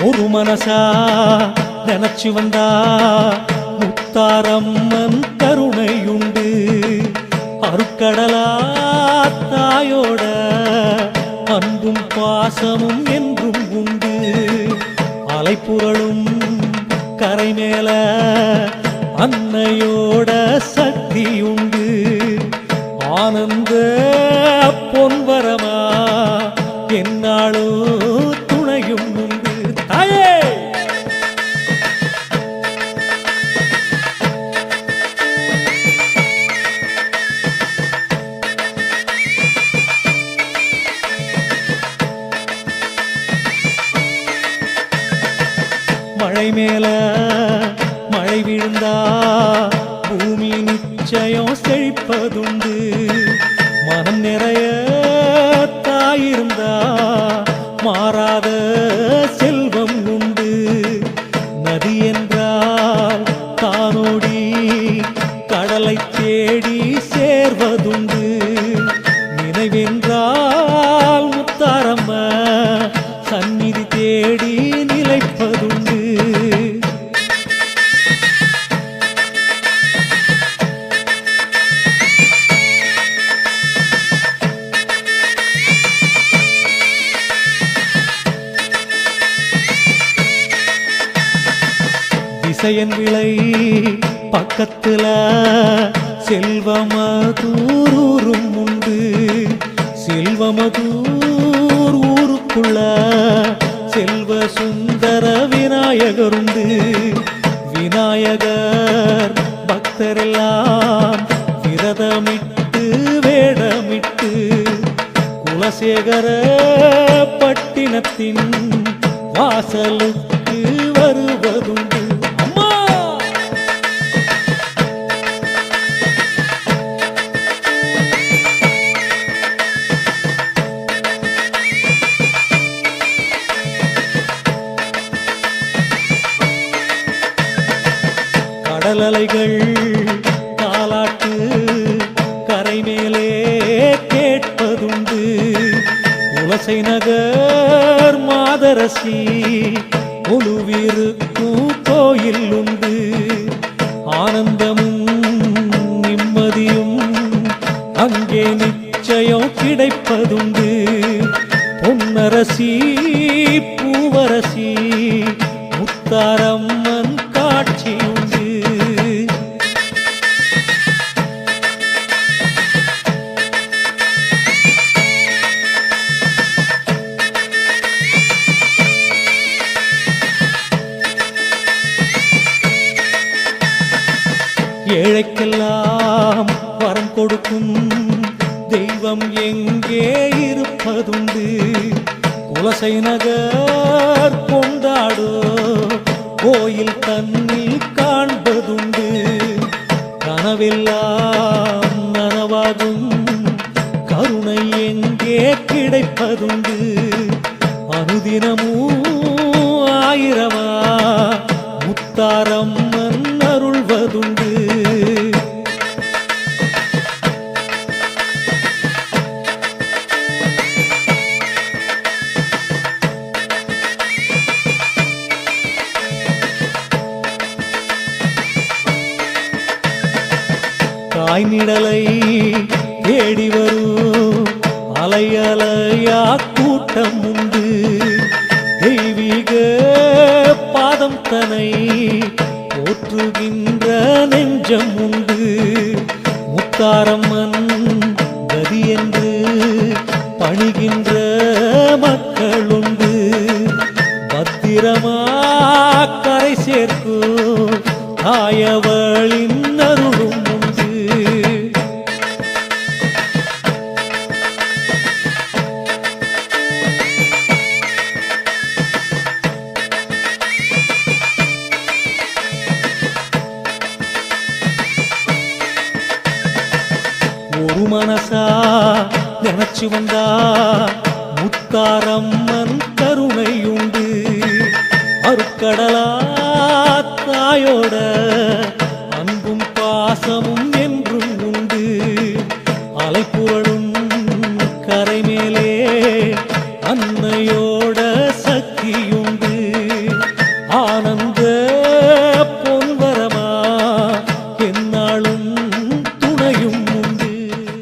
ஒரு மனசா நினைச்சு வந்தா முத்தாரம்மன் கருணையுண்டு. அருக்கடலா தாயோட அன்பும் பாசமும் என்றும் உண்டு. அலைப்புரளும் கரை மேல அன்னையோட சக்தி உண்டு. ஆனந்த பொன்வரமா என்னாலும் துணையும் உண்டு. தாயே மழை மேல மழை விழுந்தா பூமி நிச்சயம் செழிப்பதுண்டு. மனம் நிறைய தாயிருந்தா மாறாத செல்வம் உண்டு. நதி என்றால் தானோடி கடலை தேடி சேர்வதுண்டு. நினைவென்றால் முத்தாரம்ம சந்நிதி தேடி நிலைப்பதுண்டு. திசையன் விளை பக்கத்துல செல்வமதூரும் உண்டு. செல்வமதூர் ஊருக்குள்ள செல்வ சுந்தர விநாயகருண்டு. விநாயகர் பக்தரெல்லாம் விரதமிட்டு வேடமிட்டு குலசேகர பட்டினத்தின் வாசலுக்கு வருவதுண்டு. கடலலைகள் தாலாட்டு கரை மேலே கேட்பதுண்டு. குலசை நகர் மாதரசி ஒழுவிருக்கும் கோயில் உண்டு. ஆனந்தமும் நிம்மதியும் அங்கே நிச்சயம் கிடைப்பதுண்டு. பொன்னரசி பூவரசி முத்தாரம்மன் காட்சி உண்டு. ஏழைக்கெல்லாம் வரம் கொடுக்கும் தெய்வம் எங்கே இருப்பதுண்டு. குலசை நகர் கொண்டாடோ கோயில் தன்னில் காண்பதுண்டு. கனவெல்லாம் நனவாகும் கருணை எங்கே கிடைப்பதுண்டு. அனுதினமும் ஆயிரமா முத்தாரம்மன் அருள்வதுண்டு. தாய் நிழலை தேடி வரும் அலை அலையா கூட்டம் உண்டு. தெய்வீக பாதம் தனை போற்றுகின்ற நெஞ்சம் உண்டு. முத்தாரம்மன் கதி என்று பணிகின்ற மக்கள் உண்டு. பத்திரமா கரை சேர்க்கும் தாயவளின் அருளும் உண்டு. ஒரு மனசா நினைச்சு வந்தா முத்தாரம்மன் கருணையுண்டு. அருக்கடலா தாயோட அன்பும் பாசமும் என்றும் உண்டு. அலைப்புரளும் கரை மேலே அன்னையோட